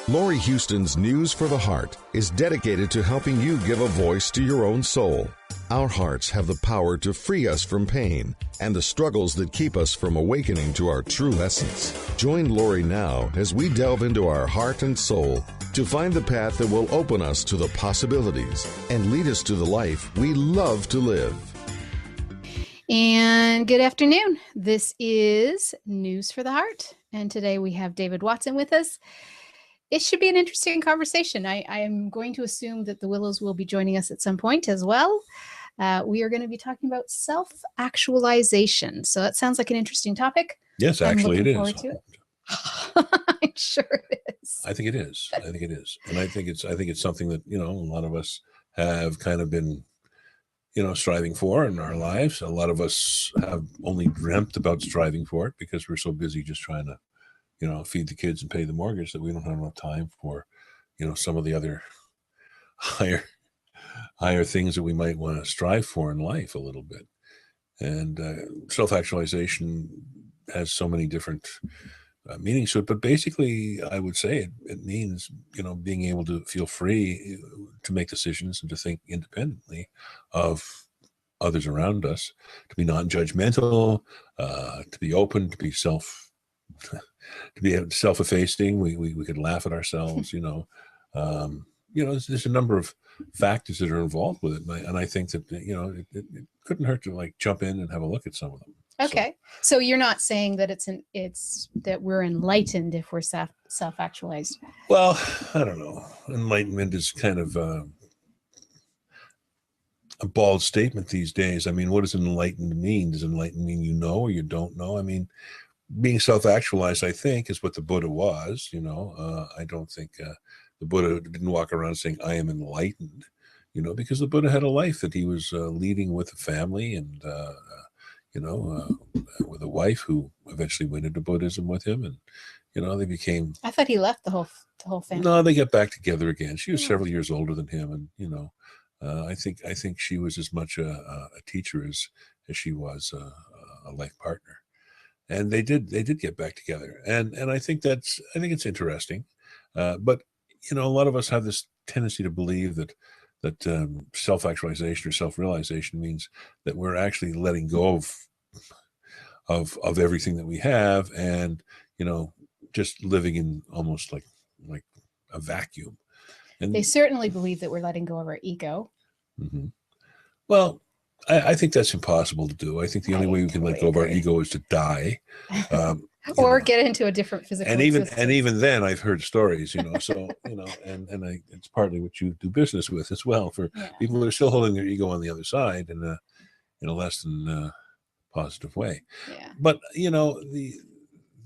Laurie Huston's News for the Heart is dedicated to helping you give a voice to your own soul. Our hearts have the power to free us from pain and the struggles that keep us from awakening to our true essence. Join Laurie now as we delve into our heart and soul to find the path that will open us to the possibilities and lead us to the life we love to live. And good afternoon. This is News for the Heart. And today we have David Watson with us. It should be an interesting conversation. I am going to assume that the Willows will be joining us at some point as well. We are going to be talking about self-actualization. So that sounds like an interesting topic. Yes, actually it is. I'm sure it is. I think it is. I think it is. And I think it's something that, a lot of us have kind of been, striving for in our lives. A lot of us have only dreamt about striving for it because we're so busy just trying to, feed the kids and pay the mortgage that we don't have enough time for, some of the other higher things that we might want to strive for in life a little bit. And self-actualization has so many different meanings to it, but basically I would say it means, being able to feel free to make decisions and to think independently of others around us, to be non-judgmental, to be open, to be self-effacing. We could laugh at ourselves, there's a number of factors that are involved with it. And I think that, it couldn't hurt to jump in and have a look at some of them. Okay. So you're not saying that it's that we're enlightened if we're self-actualized. Well, I don't know. Enlightenment is kind of a bald statement these days. I mean, what does enlightened mean? Does enlightened mean you know or you don't know? I mean, being self-actualized, I think, is what the Buddha was. I don't think the Buddha didn't walk around saying, I am enlightened, because the Buddha had a life that he was leading with a family and, with a wife who eventually went into Buddhism with him. And, they became... I thought he left the whole family. No, they get back together again. She was several years older than him. And, I think she was as much a teacher as she was a life partner. And they did get back together. And I think it's interesting. But, a lot of us have this tendency to believe that self-actualization or self-realization means that we're actually letting go of everything that we have and, just living in almost like a vacuum. And they certainly believe that we're letting go of our ego. Mm-hmm. Well, I think that's impossible to do. I think the only way we can let go of our ego is to die. Or get into a different physical existence. And even then I've heard stories, so, it's partly what you do business with as well for people who are still holding their ego on the other side in a less than positive way. Yeah. But,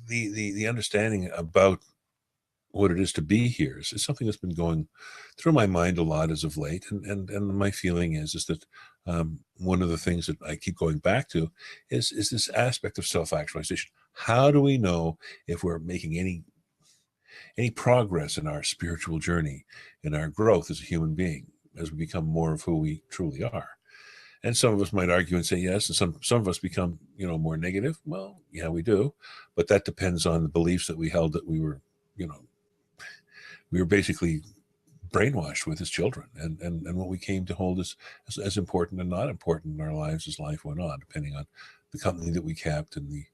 the understanding about what it is to be here is something that's been going through my mind a lot as of late. And my feeling is that one of the things that I keep going back to is this aspect of self-actualization. How do we know if we're making any progress in our spiritual journey, in our growth as a human being, as we become more of who we truly are? And some of us might argue and say yes, and some of us become, more negative. Well, yeah, we do. But that depends on the beliefs that we held that we were basically brainwashed with as children, and what we came to hold as important and not important in our lives as life went on, depending on the company that we kept and the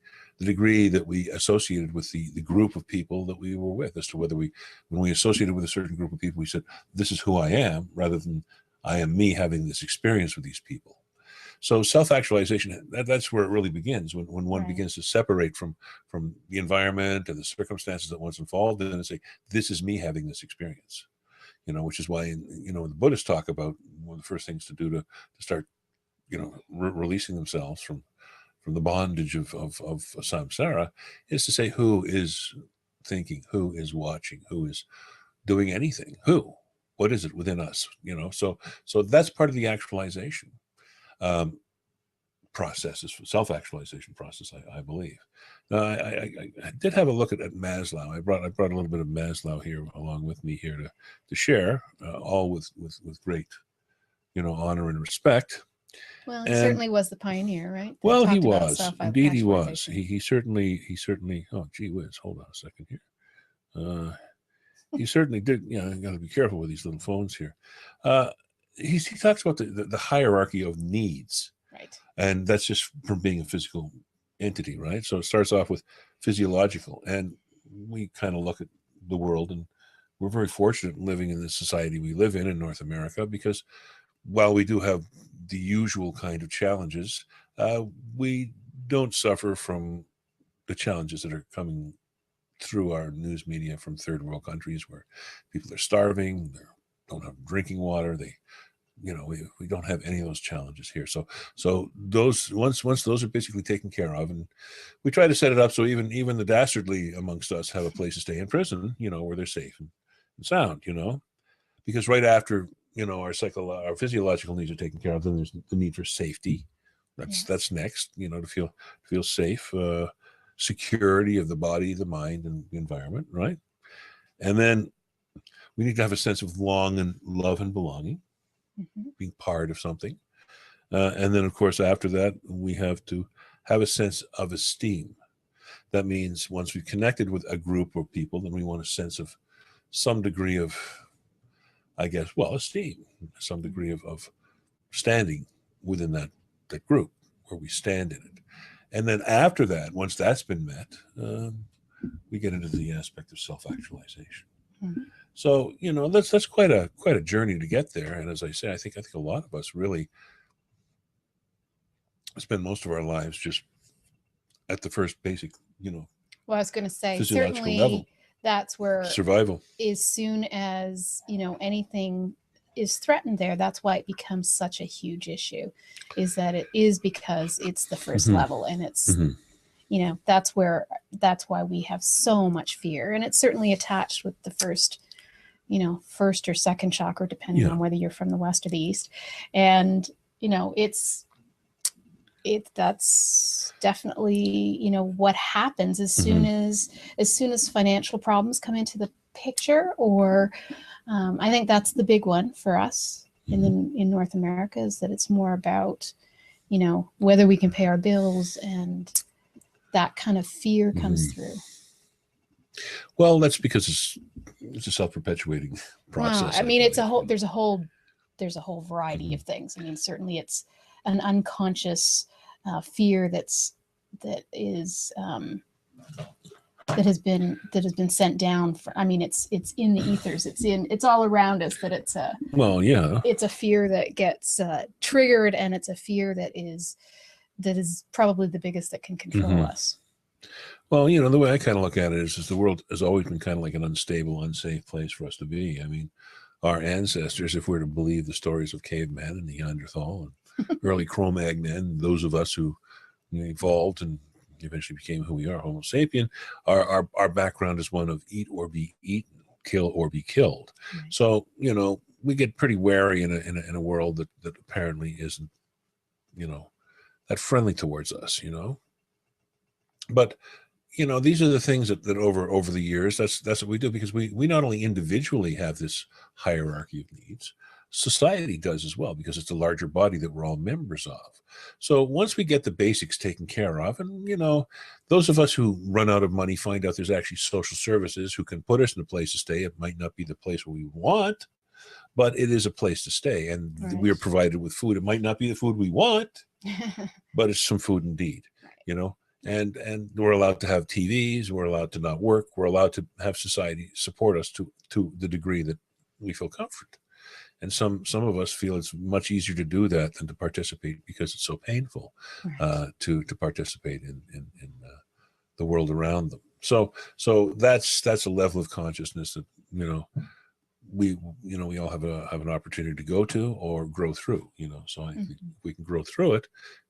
degree that we associated with the group of people that we were with, as to whether when we associated with a certain group of people, we said, this is who I am, rather than I am me having this experience with these people. So self-actualization, that's where it really begins, when one begins to separate from the environment and the circumstances that one's involved in and say, this is me having this experience, which is why, the Buddhists talk about one of the first things to do to start, releasing themselves from the bondage of samsara is to say, who is thinking, who is watching, who is doing anything, what is it within us, so that's part of the actualization process, is self-actualization process, I believe. Now, I did have a look at Maslow. I brought a little bit of Maslow here along with me here to share, all with great, honor and respect. Well, he certainly was the pioneer, right? Well, he was. Indeed, he was. He certainly. Oh, gee whiz! Hold on a second here. he certainly did. You know, you got to be careful with these little phones here. He talks about the hierarchy of needs. Right. And that's just from being a physical entity, right? So it starts off with physiological. And we kind of look at the world, and we're very fortunate living in the society we live in North America, because while we do have the usual kind of challenges, we don't suffer from the challenges that are coming through our news media from third world countries, where people are starving, they don't have drinking water, we don't have any of those challenges here. So those once those are basically taken care of, and we try to set it up so even the dastardly amongst us have a place to stay in prison, where they're safe and sound, because right after our physiological needs are taken care of, then there's the need for safety. That's next, to feel safe, security of the body, the mind, and the environment, right? And then we need to have a sense of love and belonging, being part of something. And then, of course, after that, we have to have a sense of esteem. That means once we've connected with a group of people, then we want a sense of some degree of, esteem, some degree of standing within that group where we stand in it. And then after that, once that's been met, we get into the aspect of self-actualization. So, that's quite a journey to get there. And as I say, I think a lot of us really spend most of our lives just at the first basic, well, I was going to say, physiological certainly level. That's where survival. As soon as, anything is threatened there, that's why it becomes such a huge issue, is that it is because it's the first level, and it's, that's why we have so much fear. And it's certainly attached with the first or second chakra, depending on whether you're from the west or the east. And, that's definitely, what happens as soon as financial problems come into the picture, or I think that's the big one for us in North America, is that it's more about, whether we can pay our bills, and that kind of fear comes through. Well, that's because it's a self-perpetuating process. I mean, there's a whole variety of things. I mean, certainly it's an unconscious fear that has been sent down. It's in the ethers. It's all around us. That it's a fear that gets triggered, and it's a fear that is probably the biggest that can control us. Well, the way I kind of look at it is the world has always been kind of like an unstable, unsafe place for us to be. I mean, our ancestors, if we're to believe the stories of caveman and Neanderthal and early Cro-Magnon, those of us who evolved and eventually became who we are, Homo sapien, our background is one of eat or be eaten, kill or be killed. Right. So, we get pretty wary in a world that apparently isn't, that friendly towards us, But these are the things that over the years, that's what we do, because we not only individually have this hierarchy of needs, society does as well, because it's a larger body that we're all members of. So once we get the basics taken care of, and those of us who run out of money find out there's actually social services who can put us in a place to stay. It might not be the place we want, but it is a place to stay, and we are provided with food. It might not be the food we want, but it's some food indeed, And we're allowed to have TVs. We're allowed to not work. We're allowed to have society support us to the degree that we feel comfort. And some of us feel it's much easier to do that than to participate, because it's so painful to participate in the world around them. So that's a level of consciousness that we all have an opportunity to go to or grow through. So I think we can grow through it,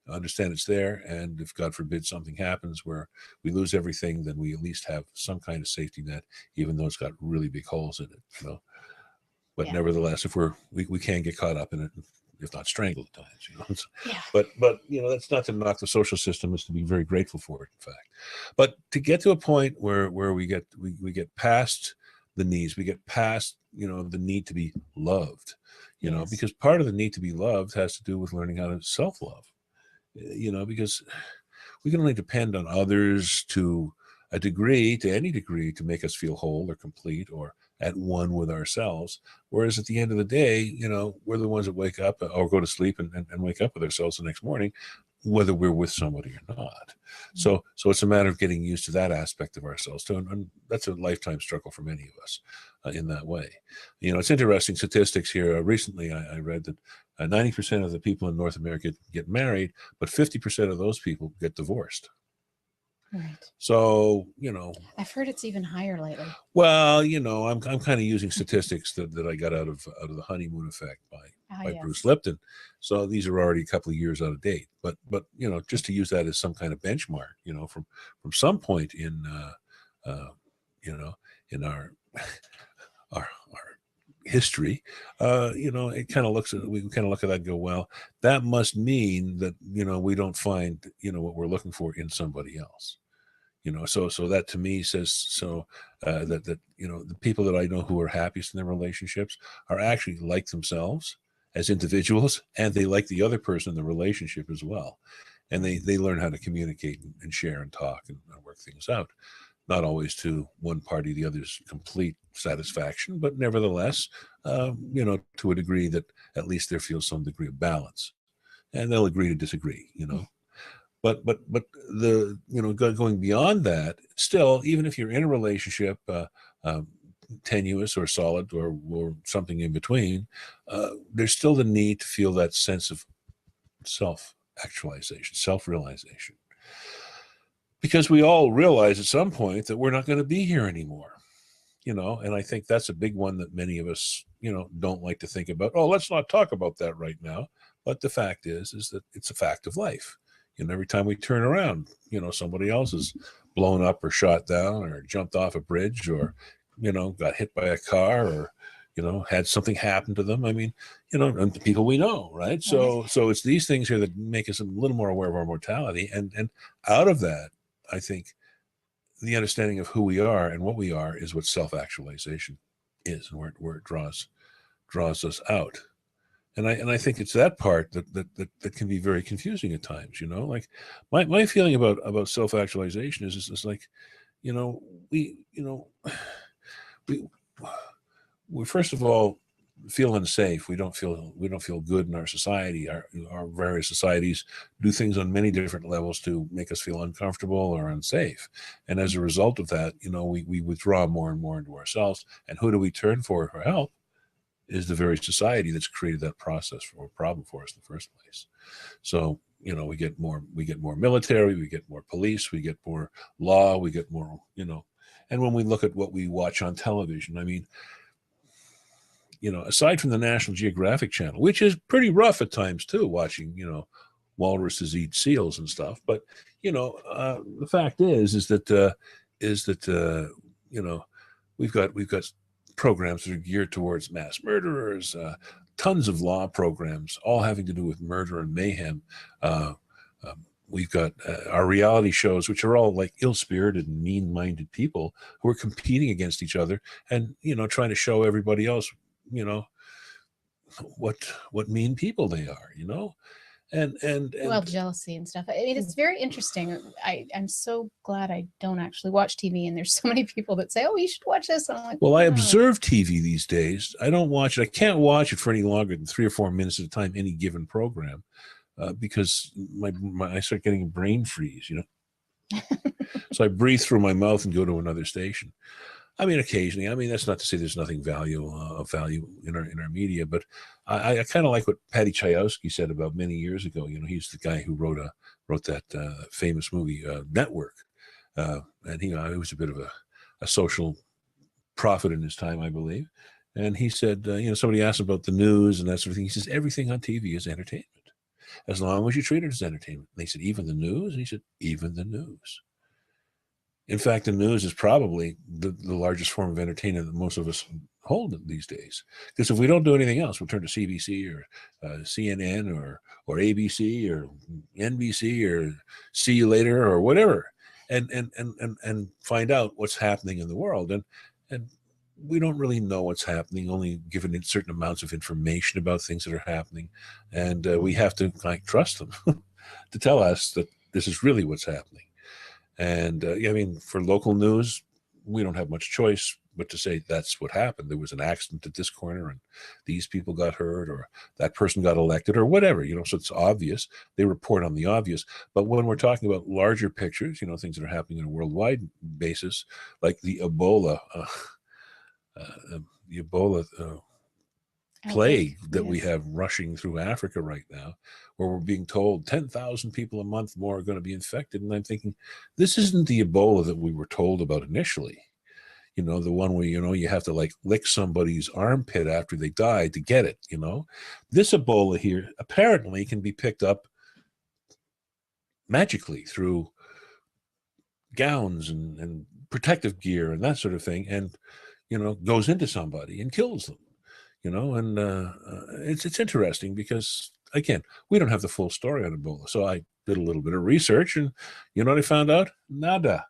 understand it's there, and if God forbid something happens where we lose everything, then we at least have some kind of safety net, even though it's got really big holes in it. But nevertheless, if we can get caught up in it, if not strangled at times, But that's not to knock the social system. It's to be very grateful for it, in fact. But to get to a point where we get past the needs, we get past the need to be loved, because part of the need to be loved has to do with learning how to self-love, because we can only depend on others to any degree, to make us feel whole or complete or at one with ourselves. Whereas at the end of the day, you know, we're the ones that wake up or go to sleep and wake up with ourselves the next morning, whether we're with somebody or not. So it's a matter of getting used to that aspect of ourselves too. And that's a lifetime struggle for many of us in that way. You know, it's interesting statistics here. Recently, I read that 90% of the people in North America get married, but 50% of those people get divorced. Right. So, you know, I've heard it's even higher lately. well, you know, I'm kind of using statistics that I got out of the honeymoon effect by Yes. Bruce Lipton. So these are already a couple of years out of date. But you know, just to use that as some kind of benchmark, you know, from some point in you know, in our our history, you know, it kind of looks at, we kind of look at that and go, well, that must mean that, you know, we don't find, you know, what we're looking for in somebody else. You know, so that to me says that you know, the people that I know who are happiest in their relationships are actually like themselves as individuals, and they like the other person in the relationship as well, and they learn how to communicate and share and talk and work things out. Not always to one party the other's complete satisfaction, but nevertheless, you know, to a degree that at least there feels some degree of balance, and they'll agree to disagree. You know. But the, you know, going beyond that, still, even if you're in a relationship, tenuous or solid or something in between, there's still the need to feel that sense of self-actualization, self-realization. Because we all realize at some point that we're not going to be here anymore. You know, and I think that's a big one that many of us, you know, don't like to think about. Oh, let's not talk about that right now. But the fact is that it's a fact of life. And every time we turn around, you know, somebody else is blown up or shot down or jumped off a bridge or, you know, got hit by a car or, you know, had something happen to them. I mean, you know, and the people we know, right? So it's these things here that make us a little more aware of our mortality. And out of that, I think the understanding of who we are and what we are is what self-actualization is, and where it draws us out. And I think it's that part that can be very confusing at times, you know, like my feeling about self-actualization is just like, you know, we first of all feel unsafe. We don't feel good in our society. Our various societies do things on many different levels to make us feel uncomfortable or unsafe. And as a result of that, you know, we withdraw more and more into ourselves. And who do we turn for help? Is the very society that's created that process or problem for us in the first place. So, you know, we get more military, we get more police, we get more law, we get more, you know. And when we look at what we watch on television, I mean, you know, aside from the National Geographic Channel, which is pretty rough at times too, watching, you know, walruses eat seals and stuff. But, you know, the fact is that you know, we've got programs that are geared towards mass murderers, tons of law programs, all having to do with murder and mayhem. We've got our reality shows, which are all like ill-spirited and mean-minded people who are competing against each other and, you know, trying to show everybody else, you know, what mean people they are, you know. And well, jealousy and stuff. I mean, it's very interesting. I'm so glad I don't actually watch TV, and there's so many people that say, "Oh, you should watch this." And I'm like, well, I observe TV these days. I don't watch it. I can't watch it for any longer than 3 or 4 minutes at a time, any given program, because I start getting brain freeze, you know. So I breathe through my mouth and go to another station. I mean, occasionally. I mean, that's not to say there's nothing of value in our media, but I kind of like what Patty Chayowski said about many years ago. You know, he's the guy who wrote that famous movie Network, and he was a bit of a social prophet in his time, I believe. And he said, you know, somebody asked about the news and that sort of thing. He says everything on TV is entertainment, as long as you treat it as entertainment. And they said, even the news, and he said, even the news. In fact, the news is probably the largest form of entertainment that most of us hold these days. Because if we don't do anything else, we'll turn to CBC or CNN or ABC or NBC or See You Later or whatever, and find out what's happening in the world. And we don't really know what's happening, only given certain amounts of information about things that are happening. And we have to trust them to tell us that this is really what's happening. And I mean, for local news, we don't have much choice but to say that's what happened. There was an accident at this corner and these people got hurt, or that person got elected, or whatever, so it's obvious. They report on the obvious. But when we're talking about larger pictures, things that are happening on a worldwide basis, like the Ebola plague that we have rushing through Africa right now, where we're being told 10,000 people a month more are going to be infected. And I'm thinking, this isn't the Ebola that we were told about initially. The one where, you have to like lick somebody's armpit after they die to get it, This Ebola here apparently can be picked up magically through gowns and protective gear and that sort of thing, and, goes into somebody and kills them. And it's interesting because, again, we don't have the full story on Ebola. So I did a little bit of research, and what I found out? Nada.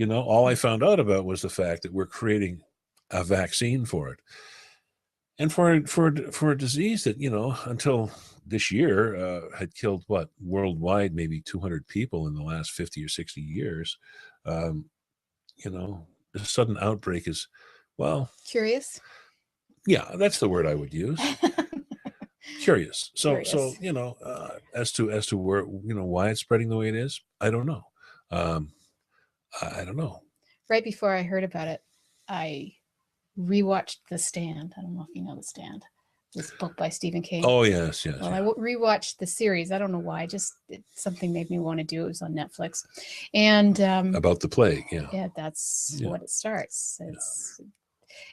All I found out about was the fact that we're creating a vaccine for it. And for a disease that, until this year had killed, worldwide, maybe 200 people in the last 50 or 60 years, the sudden outbreak is, curious. Yeah, that's the word I would use. Curious. So, as to where, why it's spreading the way it is, I don't know. I don't know. Right before I heard about it, I rewatched The Stand. I don't know if you know The Stand. This book by Stephen King. Oh, yes. Well, I rewatched the series. I don't know why. Something made me want to do. It was on Netflix. And about the plague, yeah. Yeah, that's what it starts.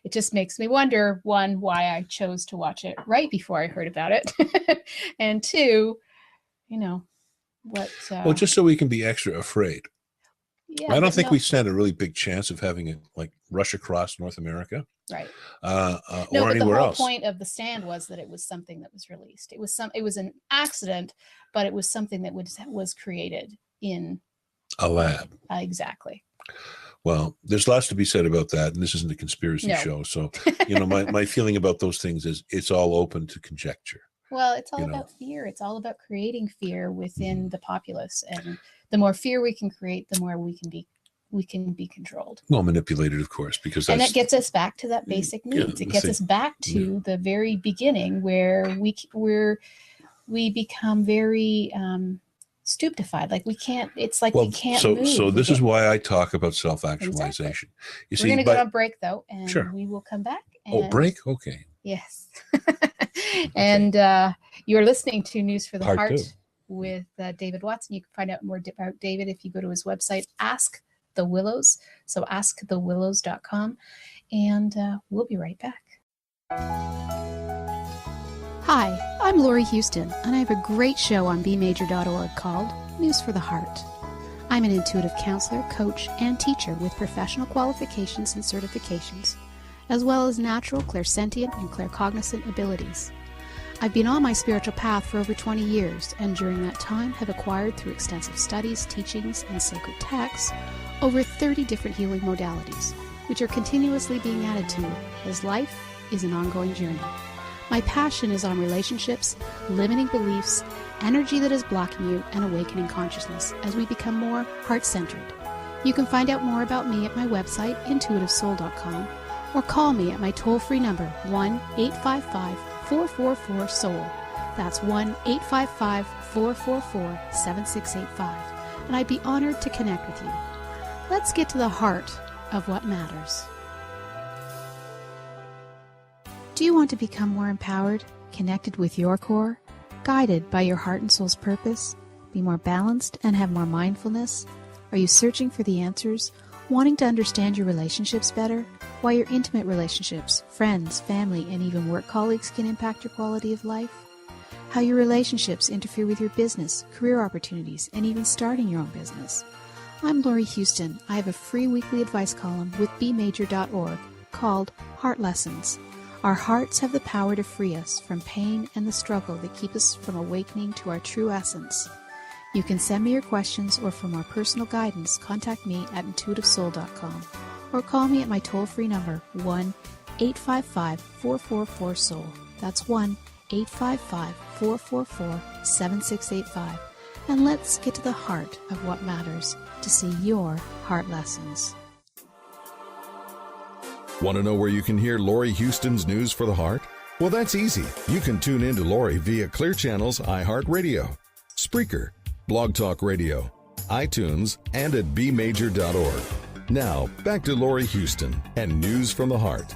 It just makes me wonder, one, why I chose to watch it right before I heard about it. And two, what... well, just so we can be extra afraid. Yeah, I don't think we stand a really big chance of having it like rush across North America. Right. Or but anywhere else. The whole point of The Stand was that it was something that was released. It was an accident, but it was something that was created in a lab. Exactly. Well, there's lots to be said about that, and this isn't a conspiracy show. So, my feeling about those things is it's all open to conjecture. Well, it's all about fear. It's all about creating fear within the populace, and the more fear we can create, the more we can be controlled. Well, manipulated, of course, because that gets us back to that basic needs. It gets us back to the very beginning, where we become very stupefied. Like we can't. It's like we can't move. So this is why I talk about self-actualization. Exactly. We're going to go on break though, and we will come back. Break? Okay. Yes. And you're listening to News for the Heart with David Watson. You can find out more about David if you go to his website, Ask the Willows. So askthewillows.com. And we'll be right back. Hi, I'm Laurie Huston, and I have a great show on bmajor.org called News for the Heart. I'm an intuitive counselor, coach, and teacher with professional qualifications and certifications, as well as natural clairsentient and claircognizant abilities. I've been on my spiritual path for over 20 years, and during that time have acquired through extensive studies, teachings, and sacred texts over 30 different healing modalities, which are continuously being added to, as life is an ongoing journey. My passion is on relationships, limiting beliefs, energy that is blocking you, and awakening consciousness as we become more heart-centered. You can find out more about me at my website, intuitivesoul.com, or call me at my toll-free number, 1-855-444-SOUL. That's 1-855-444-7685. And I'd be honored to connect with you. Let's get to the heart of what matters. Do you want to become more empowered, connected with your core, guided by your heart and soul's purpose, be more balanced and have more mindfulness? Are you searching for the answers, wanting to understand your relationships better, why your intimate relationships, friends, family, and even work colleagues can impact your quality of life? How your relationships interfere with your business, career opportunities, and even starting your own business? I'm Laurie Huston. I have a free weekly advice column with bmajor.org called Heart Lessons. Our hearts have the power to free us from pain and the struggle that keep us from awakening to our true essence. You can send me your questions, or for more personal guidance, contact me at intuitivesoul.com or call me at my toll-free number, 1-855-444-SOUL. That's 1-855-444-7685. And let's get to the heart of what matters to see your heart lessons. Want to know where you can hear Laurie Huston's News for the Heart? Well, that's easy. You can tune in to Laurie via Clear Channel's iHeartRadio, Spreaker, Blog Talk Radio, iTunes, and at bmajor.org. Now, back to Laurie Huston and News from the Heart.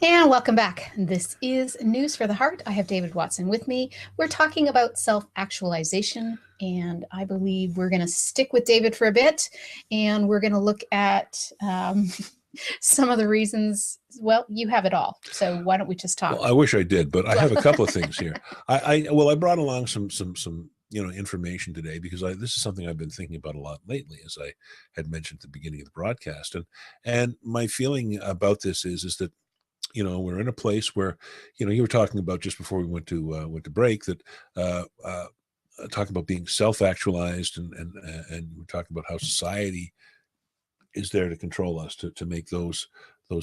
And welcome back. This is News for the Heart. I have David Watson with me. We're talking about self-actualization, and I believe we're going to stick with David for a bit, and we're going to look at some of the reasons. Well, you have it all, so why don't we just talk? Well, I wish I did, but I have a couple of things here. I brought along some information today because this is something I've been thinking about a lot lately, as I had mentioned at the beginning of the broadcast, and my feeling about this is that we're in a place where, you were talking about just before we went to break that talking about being self-actualized, and we're talking about how society is there to control us, to make those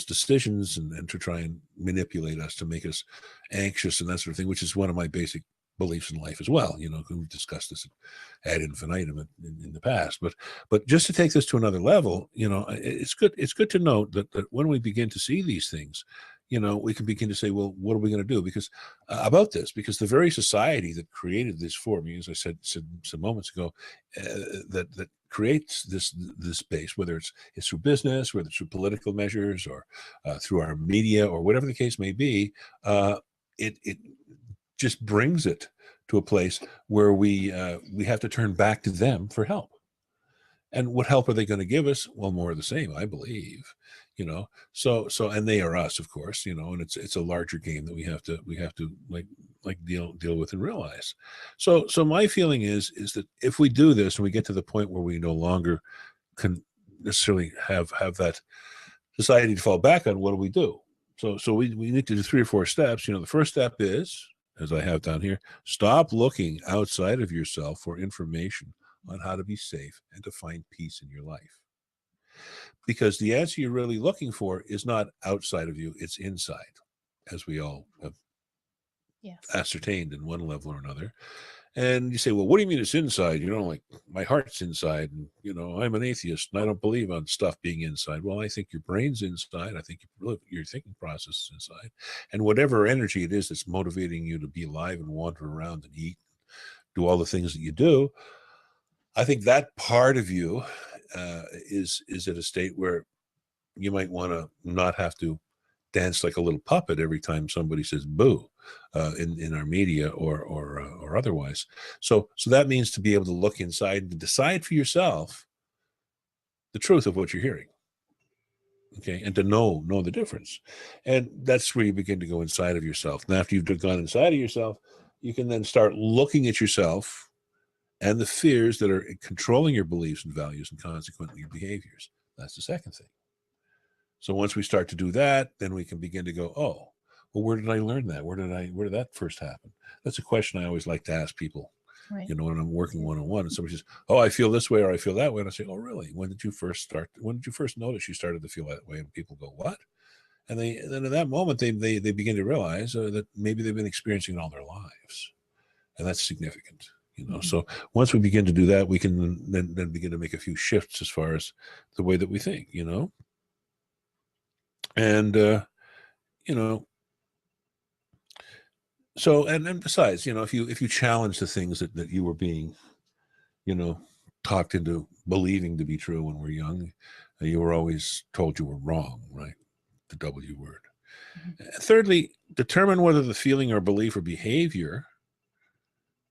decisions and to try and manipulate us, to make us anxious and that sort of thing, which is one of my basic beliefs in life as well. We've discussed this ad infinitum in the past, but just to take this to another level, it's good to note that when we begin to see these things, we can begin to say, well, what are we going to do? Because about this, because the very society that created this for me, as I said some moments ago, that creates this space, whether it's through business, whether it's through political measures, or through our media, or whatever the case may be, it just brings it to a place where we have to turn back to them for help. And what help are they going to give us? Well, more of the same, I believe. So and they are us, of course, and it's a larger game that we have to deal with and realize. So my feeling is that if we do this and we get to the point where we no longer can necessarily have that society to fall back on, what do we do? So we need to do 3 or 4 steps. The first step is, as I have down here, stop looking outside of yourself for information on how to be safe and to find peace in your life. Because the answer you're really looking for is not outside of you, it's inside, as we all have ascertained in one level or another. And you say, well, what do you mean it's inside? Like, my heart's inside, and, I'm an atheist, and I don't believe on stuff being inside. Well, I think your brain's inside. I think your thinking process is inside. And whatever energy it is that's motivating you to be alive and wander around and eat, do all the things that you do, I think that part of you is at a state where you might want to not have to dance like a little puppet every time somebody says boo in our media or otherwise. So that means to be able to look inside and decide for yourself the truth of what you're hearing. Okay, and to know the difference. And that's where you begin to go inside of yourself. And after you've gone inside of yourself, you can then start looking at yourself and the fears that are controlling your beliefs and values, and consequently your behaviors. That's the second thing. So once we start to do that, then we can begin to go, oh, well, where did I learn that? Where did that first happen? That's a question I always like to ask people, right, when I'm working one-on-one, and somebody says, oh, I feel this way or I feel that way. And I say, oh, really? When did you first notice you started to feel that way? And people go, what? And then in that moment, they begin to realize that maybe they've been experiencing it all their lives. And that's significant. So once we begin to do that, we can then begin to make a few shifts as far as the way that we think, and so and besides, if you challenge the things that you were being, talked into believing to be true when we're young, you were always told you were wrong, right? The W word. Mm-hmm. Thirdly, determine whether the feeling or belief or behavior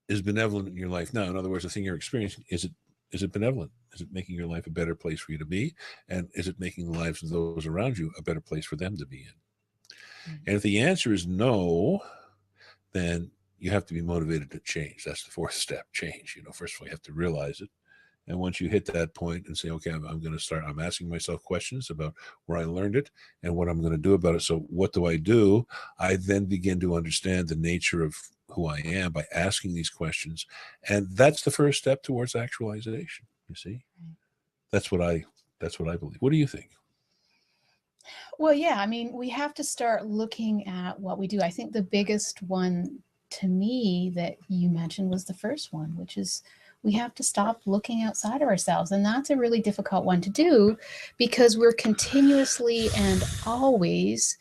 is benevolent in your life now. In other words, the thing you're experiencing, is it benevolent? Is it making your life a better place for you to be? And is it making the lives of those around you a better place for them to be in? Mm-hmm. And if the answer is no, then you have to be motivated to change. That's the 4th step, change. First of all, you have to realize it. And once you hit that point and say, okay, I'm asking myself questions about where I learned it and what I'm going to do about it. So what do? I then begin to understand the nature of who I am by asking these questions. And that's the first step towards actualization. You see, that's what I believe. What do you think? Well, yeah, we have to start looking at what we do. I think the biggest one to me that you mentioned was the first one, which is we have to stop looking outside of ourselves. And that's a really difficult one to do, because we're continuously and always,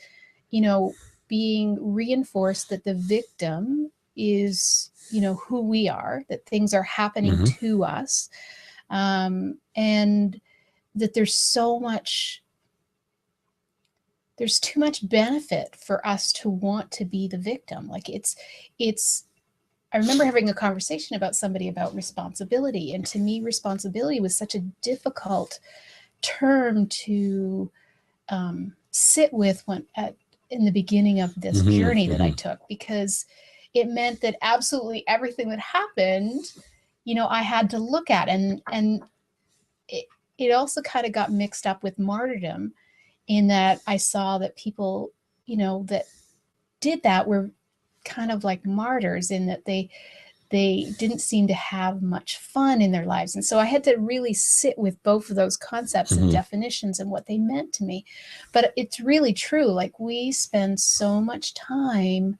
being reinforced that the victim is, who we are, that things are happening to us. And that there's too much benefit for us to want to be the victim. Like I remember having a conversation about somebody about responsibility. And to me, responsibility was such a difficult term to sit with in the beginning of this journey that I took, because it meant that absolutely everything that happened, I had to look at. And it also kind of got mixed up with martyrdom, in that I saw that people, that did that were kind of like martyrs, in that they didn't seem to have much fun in their lives. And so I had to really sit with both of those concepts and definitions and what they meant to me. But it's really true. Like, we spend so much time,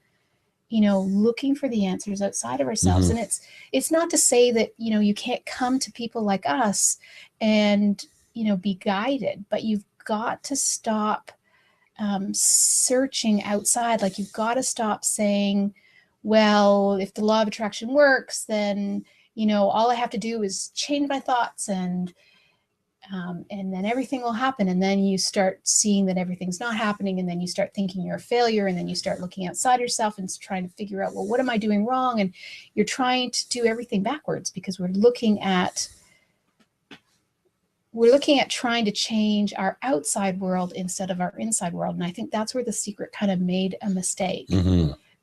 looking for the answers outside of ourselves. And it's not to say that, you can't come to people like us and, be guided, but you've got to stop searching outside. Like, you've got to stop saying, well, if the law of attraction works, then, all I have to do is change my thoughts and then everything will happen. And then you start seeing that everything's not happening. And then you start thinking you're a failure. And then you start looking outside yourself and trying to figure out, well, what am I doing wrong? And you're trying to do everything backwards, because we're looking at trying to change our outside world instead of our inside world. And I think that's where The Secret kind of made a mistake,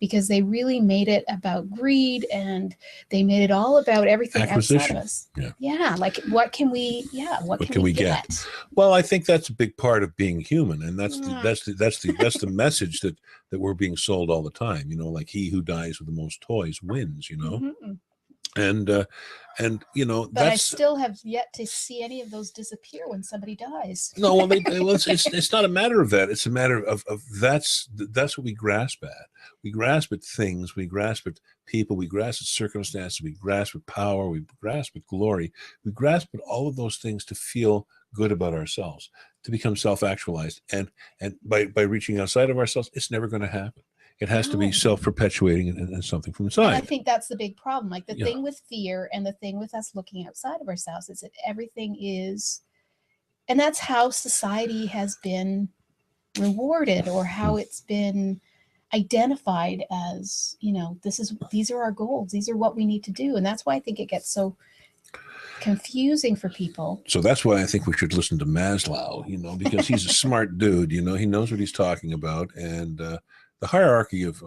because they really made it about greed, and they made it all about everything outside of us. Yeah. Like, what can we get? Well, I think that's a big part of being human. And that's the message that we're being sold all the time, like, he who dies with the most toys wins, And but I still have yet to see any of those disappear when somebody dies. No, well, it's not a matter of that. It's a matter of that's what we grasp at. We grasp at things. We grasp at people. We grasp at circumstances. We grasp at power. We grasp at glory. We grasp at all of those things to feel good about ourselves, to become self-actualized. And by reaching outside of ourselves, it's never going to happen. It has to be self-perpetuating and something from inside. And I think that's the big problem. Like, the thing with fear and the thing with us looking outside of ourselves is that everything is, and that's how society has been rewarded, or how it's been identified as, these are our goals. These are what we need to do. And that's why I think it gets so confusing for people. So that's why I think we should listen to Maslow, because he's a smart dude, he knows what he's talking about. And, the hierarchy of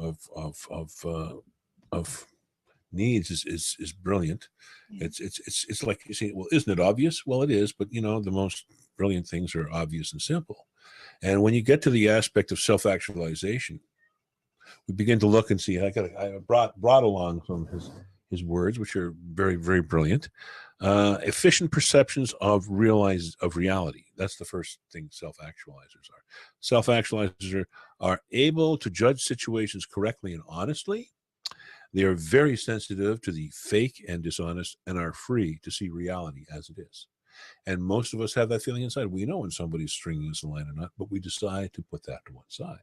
needs is brilliant. It's like you say, well, isn't it obvious? Well, it is, but the most brilliant things are obvious and simple. And when you get to the aspect of self-actualization, we begin to look and see. I brought along some of his words, which are very, very brilliant. Efficient perceptions of reality. That's the first thing self-actualizers are. Self-actualizers are able to judge situations correctly and honestly. They are very sensitive to the fake and dishonest, and are free to see reality as it is. And most of us have that feeling inside. We know when somebody's stringing us along or not, but we decide to put that to one side.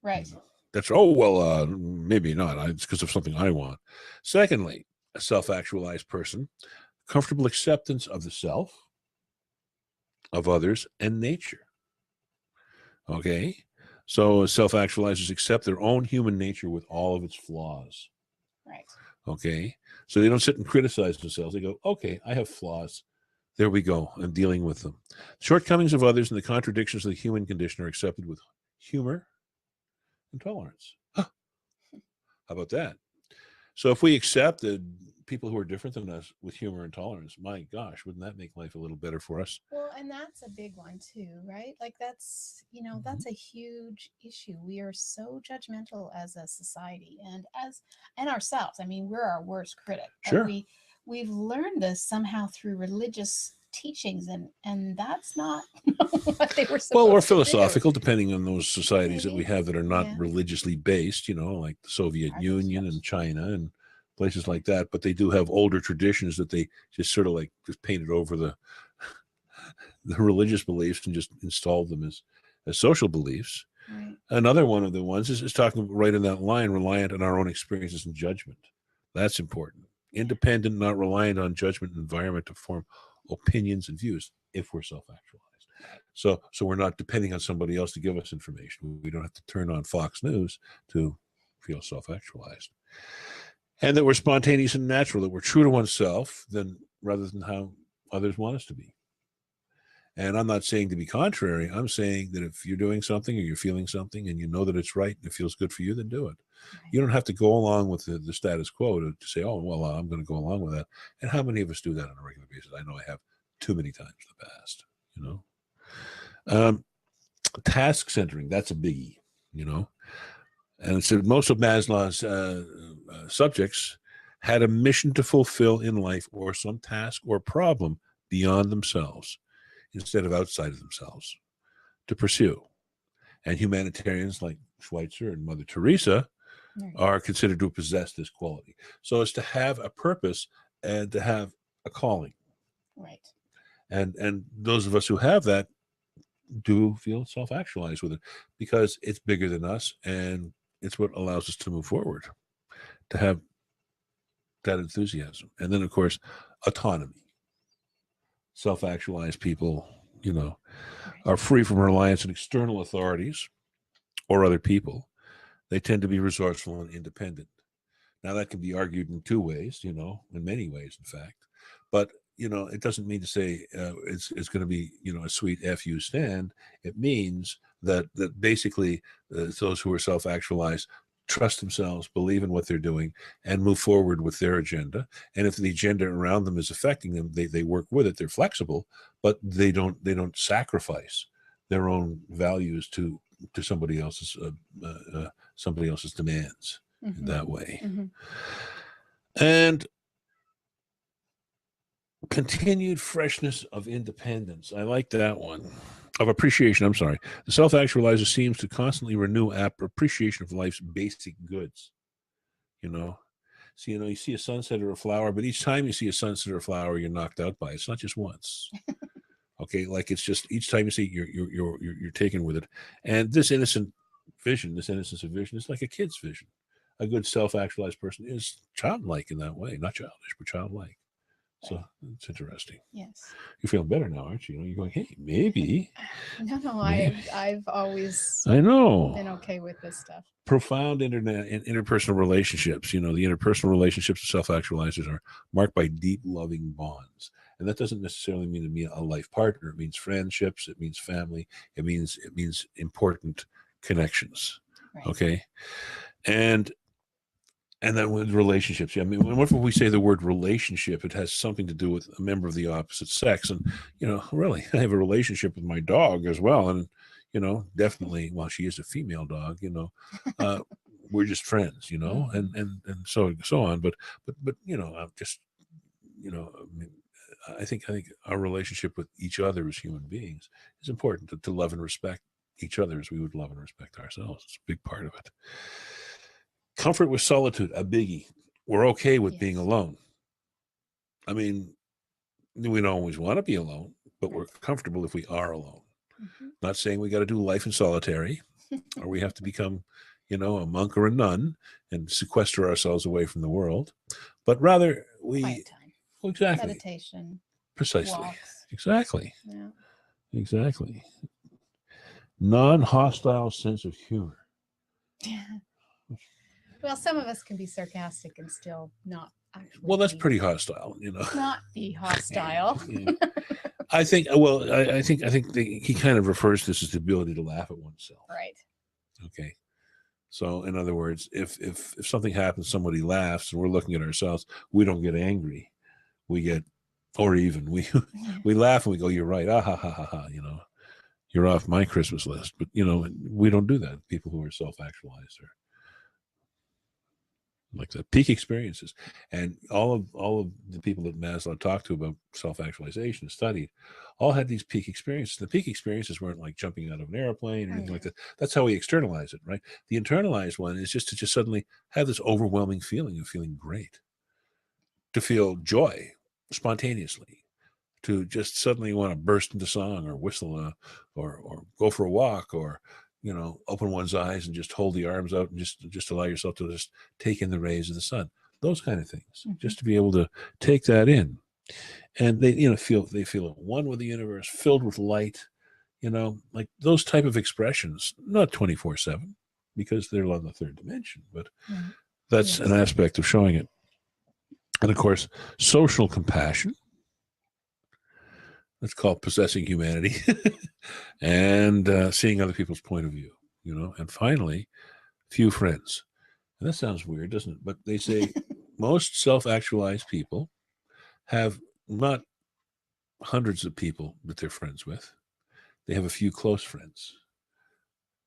Right. That's, maybe not. It's because of something I want. Secondly, a self-actualized person, comfortable acceptance of the self, of others, and nature. Okay? So self-actualizers accept their own human nature with all of its flaws. Right. Okay? So they don't sit and criticize themselves. They go, okay, I have flaws. There we go. I'm dealing with them. Shortcomings of others and the contradictions of the human condition are accepted with humor and tolerance. Huh. How about that? So if we accept that people who are different than us with humor and tolerance, my gosh, wouldn't that make life a little better for us? Well, and that's a big one too, right? Like, that's, that's a huge issue. We are so judgmental as a society and ourselves. I mean, we're our worst critic. Sure. We've learned this somehow through religious teachings, and that's not what they were supposed to do. Well, or philosophical, depending on those societies that we have that are not religiously based, like the Soviet Union and China and places like that, but they do have older traditions that they just sort of like just painted over the religious beliefs and just installed them as social beliefs. Right. Another one of the ones is talking right in that line, reliant on our own experiences and judgment. That's important. Independent, not reliant on judgment and environment to form opinions and views if we're self-actualized. So we're not depending on somebody else to give us information. We don't have to turn on Fox News to feel self-actualized. And that we're spontaneous and natural, that we're true to oneself rather than how others want us to be. And I'm not saying to be contrary. I'm saying that if you're doing something or you're feeling something and you know that it's right and it feels good for you, then do it. Right. You don't have to go along with the status quo to say, oh, well, I'm going to go along with that. And how many of us do that on a regular basis? I know I have too many times in the past, Task centering, that's a biggie, And it said most of Maslow's subjects had a mission to fulfill in life or some task or problem beyond themselves instead of outside of themselves to pursue. And humanitarians like Schweitzer and Mother Teresa are considered to possess this quality. So it's to have a purpose and to have a calling. Right. And those of us who have that do feel self-actualized with it because it's bigger than us and it's what allows us to move forward, to have that enthusiasm. And then, of course, autonomy. Self-actualized people, are free from reliance on external authorities or other people. They tend to be resourceful and independent. Now, that can be argued in two ways, in many ways, in fact. But, it doesn't mean to say it's going to be, a sweet FU stand. It means that basically those who are self-actualized trust themselves, believe in what they're doing, and move forward with their agenda. And if the agenda around them is affecting them, they work with it. They're flexible, but they don't sacrifice their own values to somebody else's demands in that way. Mm-hmm. And continued freshness of independence. I like that one. Of appreciation, I'm sorry. The self-actualizer seems to constantly renew appreciation of life's basic goods. So, you see a sunset or a flower, but each time you see a sunset or a flower, you're knocked out by it. It's not just once. Okay, like it's just each time you see you're taken with it. And this innocence of vision is like a kid's vision. A good self-actualized person is childlike in that way, not childish, but childlike. So it's interesting. Yes. You're feeling better now, aren't you? You're going, hey, maybe. No, maybe. I've always been okay with this stuff. Profound interpersonal relationships. The interpersonal relationships of self-actualizers are marked by deep, loving bonds. And that doesn't necessarily mean a life partner. It means friendships. It means family. It means important connections. Right. Okay. And then with relationships, whenever we say the word relationship, it has something to do with a member of the opposite sex. And, really, I have a relationship with my dog as well. And, definitely, while she is a female dog, we're just friends, and so on. But just, I think our relationship with each other as human beings is important to love and respect each other as we would love and respect ourselves. It's a big part of it. Comfort with solitude, a biggie. We're okay with being alone. We don't always want to be alone, but we're comfortable if we are alone. Mm-hmm. Not saying we got to do life in solitary or we have to become, a monk or a nun and sequester ourselves away from the world, but rather quiet time. Exactly. Meditation. Precisely. Walks. Exactly. Yeah. Exactly. Non-hostile sense of humor. Well, some of us can be sarcastic and still not actually. Well, that's pretty hostile, Not be hostile. Yeah. I think. Well, I think he kind of refers to this as the ability to laugh at oneself. Right. Okay. So, in other words, if something happens, somebody laughs, and we're looking at ourselves, we don't get angry. We get, or even we laugh and we go, "You're right." Ah ha ha ha ha. You're off my Christmas list. But we don't do that. People who are self-actualized are like the peak experiences. And all of the people that Maslow talked to about self-actualization, studied, all had these peak experiences. The peak experiences weren't like jumping out of an airplane or anything like that. That's how we externalize it, right? The internalized one is just to suddenly have this overwhelming feeling of feeling great. to feel joy spontaneously, to just suddenly want to burst into song or whistle or go for a walk, or, open one's eyes and just hold the arms out and just allow yourself to just take in the rays of the sun. Those kind of things, just to be able to take that in. And they, feel at one with the universe, filled with light, like those type of expressions, not 24/7 because they're on the third dimension, but that's an aspect of showing it. And of course, social compassion. That's called possessing humanity, and seeing other people's point of view, and finally, few friends. And that sounds weird, doesn't it? But they say most self-actualized people have not hundreds of people that they're friends with. They have a few close friends.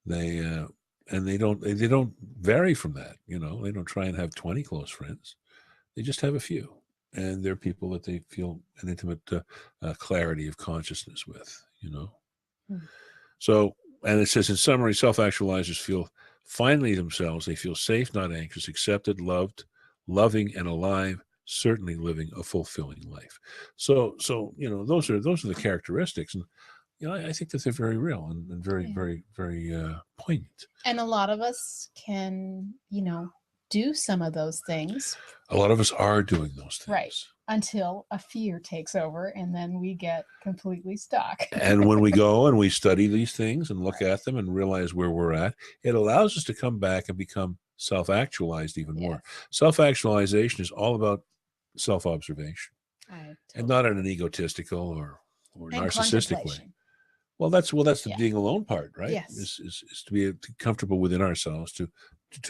They and they don't vary from that. They don't try and have 20 close friends. They just have a few, and they're people that they feel an intimate clarity of consciousness with. So, and it says in summary, self-actualizers feel finally themselves. They feel safe, not anxious, accepted, loved, loving, and alive. Certainly living a fulfilling life. So those are the characteristics, and I think that they're very real and very, very, very poignant. And a lot of us can, do some of those things. A lot of us are doing those things. Right. Until a fear takes over, and then we get completely stuck. And when we go and we study these things and look at them and realize where we're at, it allows us to come back and become self-actualized even more. Self-actualization is all about self-observation, and not in an egotistical or narcissistic way. Well, that's the being alone part, right? Yes. Is to be comfortable within ourselves, to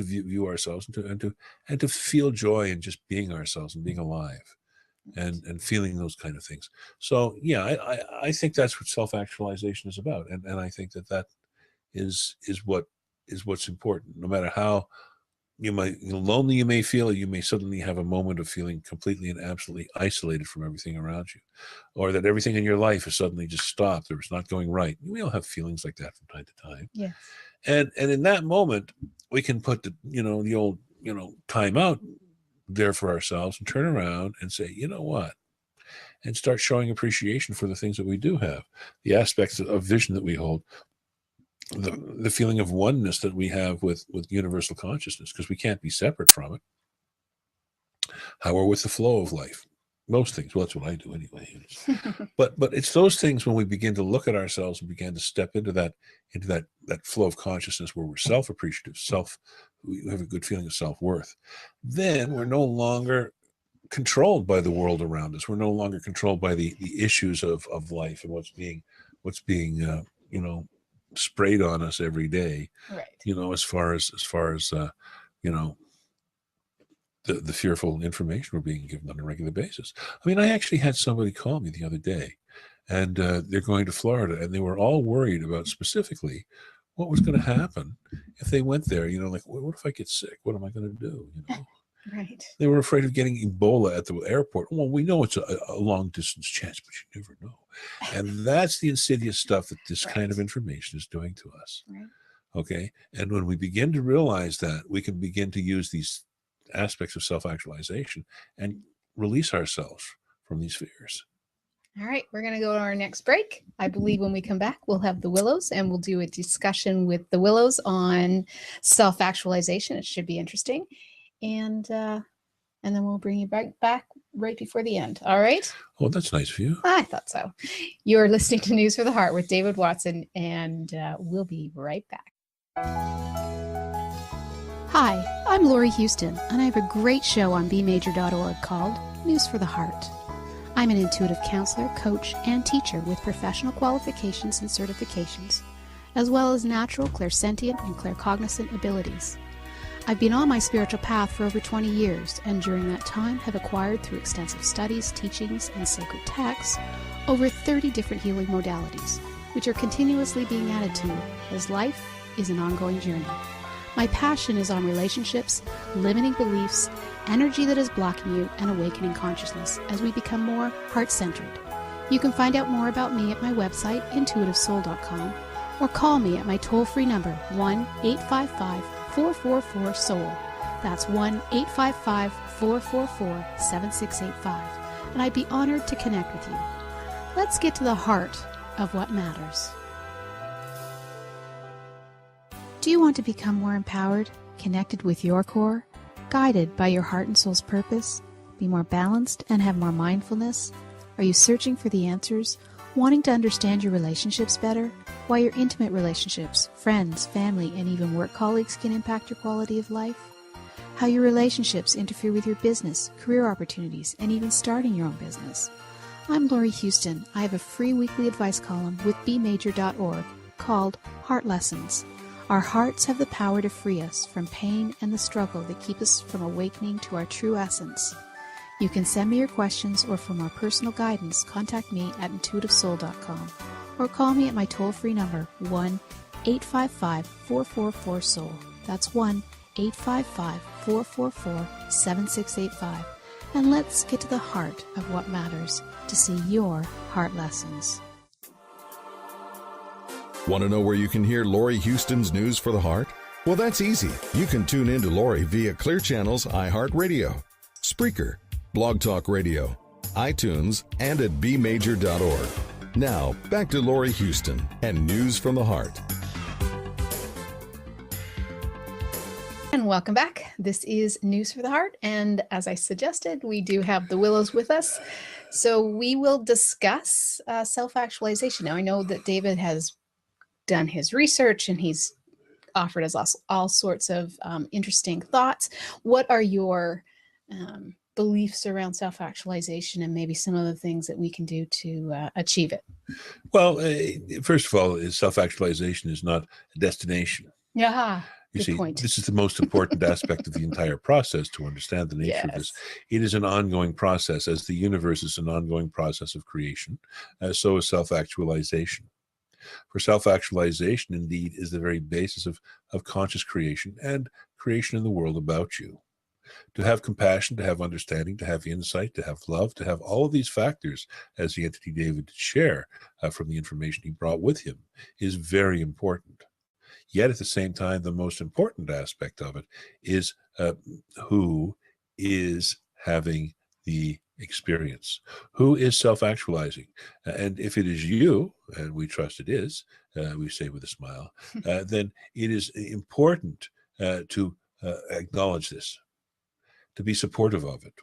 view ourselves and to feel joy in just being ourselves and being alive, and feeling those kind of things. So I think that's what self-actualization is about, and I think that is what's important. No matter how lonely you may feel, you may suddenly have a moment of feeling completely and absolutely isolated from everything around you, or that everything in your life has suddenly just stopped, or it's not going right. We all have feelings like that from time to time. Yes. And in that moment, we can put the old time out there for ourselves and turn around and say, you know what, and start showing appreciation for the things that we do have, the aspects of vision that we hold, the feeling of oneness that we have with universal consciousness, because we can't be separate from it. How we're with the flow of life, most things. Well, that's what I do anyway. but it's those things when we begin to look at ourselves and begin to step into that flow of consciousness where we're self-appreciative, we have a good feeling of self-worth. Then we're no longer controlled by the world around us. We're no longer controlled by the issues of life and what's being sprayed on us every day, right? As far as the fearful information we're being given on a regular basis. I mean, I actually had somebody call me the other day, and they're going to Florida, and they were all worried about specifically what was going to happen if they went there. Like, what if I get sick? What am I going to do? Right. They were afraid of getting Ebola at the airport. Well, we know it's a long distance chance, but you never know. And that's the insidious stuff that this kind of information is doing to us. Right. Okay. And when we begin to realize that, we can begin to use these aspects of self-actualization and release ourselves from these fears. All right, we're going to go to our next break. I believe when we come back, we'll have the Willows, and we'll do a discussion with the Willows on self-actualization. It should be interesting. And then we'll bring you back right before the end. All right? Oh, that's nice of you. I thought so. You're listening to News for the Heart with David Watson, and we'll be right back. Hi, I'm Laurie Huston, and I have a great show on bmajor.org called News for the Heart. I'm an intuitive counselor, coach, and teacher with professional qualifications and certifications, as well as natural, clairsentient, and claircognizant abilities. I've been on my spiritual path for over 20 years, and during that time have acquired through extensive studies, teachings, and sacred texts over 30 different healing modalities, which are continuously being added to, as life is an ongoing journey. My passion is on relationships, limiting beliefs, energy that is blocking you, and awakening consciousness as we become more heart-centered. You can find out more about me at my website, intuitivesoul.com, or call me at my toll-free number, 1-855-444-SOUL. That's 1-855-444-7685. And I'd be honored to connect with you. Let's get to the heart of what matters. Do you want to become more empowered, connected with your core, guided by your heart and soul's purpose, be more balanced and have more mindfulness? Are you searching for the answers, wanting to understand your relationships better, why your intimate relationships, friends, family, and even work colleagues can impact your quality of life? How your relationships interfere with your business, career opportunities, and even starting your own business? I'm Laurie Huston. I have a free weekly advice column with bmajor.org called Heart Lessons. Our hearts have the power to free us from pain and the struggle that keep us from awakening to our true essence. You can send me your questions, or for more personal guidance, contact me at intuitivesoul.com or call me at my toll-free number 1-855-444-SOUL. That's 1-855-444-7685. And let's get to the heart of what matters to see your heart lessons. Want to know where you can hear Laurie Huston's News for the Heart? Well, that's easy. You can tune in to Laurie via Clear Channel's iHeartRadio, Spreaker, Blog Talk Radio, iTunes, and at bmajor.org. Now, back to Laurie Huston and News from the Heart. And welcome back. This is News for the Heart. And as I suggested, we do have the Willows with us. So we will discuss self-actualization. Now, I know that David has done his research and he's offered us all sorts of interesting thoughts. What are your beliefs around self-actualization and maybe some of the things that we can do to achieve it? Well, first of all, self-actualization is not a destination. Yeah. You Good see, point. this is the most important aspect of the entire process to understand the nature of this. It is an ongoing process, as the universe is an ongoing process of creation. So is self-actualization. For self-actualization, indeed, is the very basis of conscious creation and creation in the world about you. To have compassion, to have understanding, to have insight, to have love, to have all of these factors, as the entity David did share from the information he brought with him, is very important. Yet at the same time, the most important aspect of it is who is having the experience, who is self-actualizing. And if it is you, and we trust it is, we say with a smile, then it is important to acknowledge this, to be supportive of it,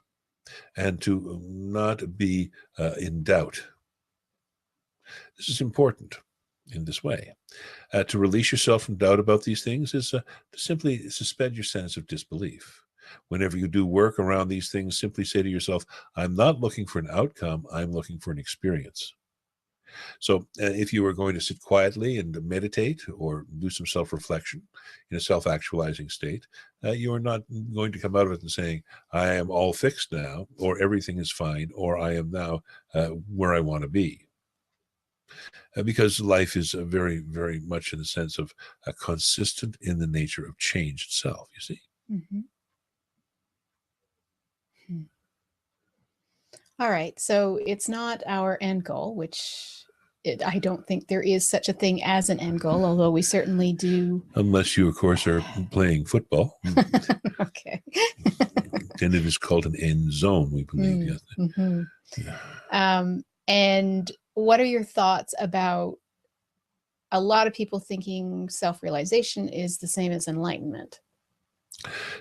and to not be in doubt. This is important in this way. To release yourself from doubt about these things is to simply suspend your sense of disbelief. Whenever you do work around these things, simply say to yourself, I'm not looking for an outcome, I'm looking for an experience. So if you are going to sit quietly and meditate or do some self-reflection in a self-actualizing state, you are not going to come out of it and saying, I am all fixed now, or everything is fine, or I am now where I want to be. Because life is very, very much in the sense of consistent in the nature of change itself, you see? Mm-hmm. All right. So it's not our end goal, which I don't think there is such a thing as an end goal, although we certainly do. Unless you, of course, are playing football. Okay. Then it is called an end zone, we believe. Yes. Mm-hmm. Yeah. And what are your thoughts about a lot of people thinking self-realization is the same as enlightenment?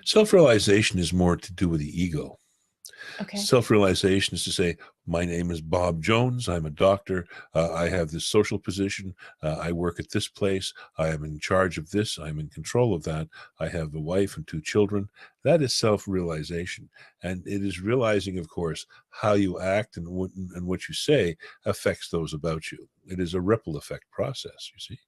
Self-realization is more to do with the ego. Okay. Self-realization is to say, my name is Bob Jones. I'm a doctor. I have this social position. I work at this place. I am in charge of this. I'm in control of that. I have a wife and 2 children. That is self-realization. And it is realizing, of course, how you act and what you say affects those about you. It is a ripple effect process, you see.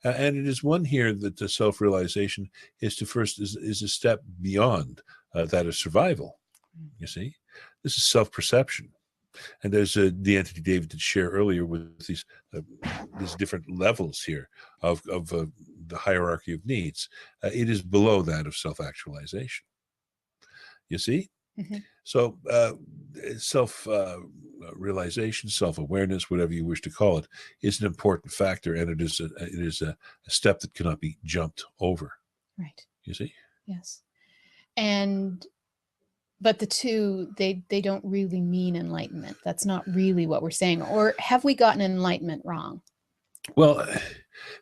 And it is one here that the self-realization is to first is a step beyond that of survival. You see, this is self-perception. And there's the entity David did share earlier with these different levels here of the hierarchy of needs. It is below that of self-actualization. You see? Mm-hmm. So self-realization, self-awareness, whatever you wish to call it, is an important factor, and it is a step that cannot be jumped over. Right. You see? Yes. But the two, they don't really mean enlightenment. That's not really what we're saying. Or have we gotten enlightenment wrong? Well,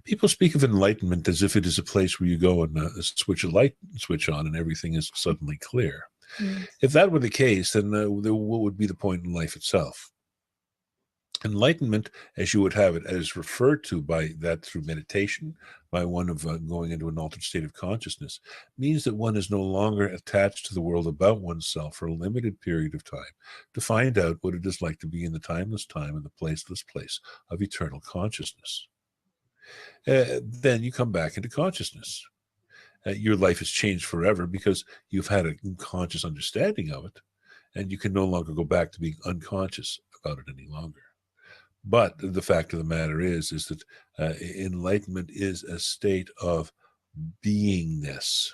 people speak of enlightenment as if it is a place where you go and switch a light switch on and everything is suddenly clear. If that were the case, then what would be the point in life itself? Enlightenment, as you would have it, as referred to by that through meditation, by one of going into an altered state of consciousness, means that one is no longer attached to the world about oneself for a limited period of time to find out what it is like to be in the timeless time and the placeless place of eternal consciousness. Then you come back into consciousness. Your life has changed forever because you've had a conscious understanding of it, and you can no longer go back to being unconscious about it any longer. But the fact of the matter is that enlightenment is a state of beingness.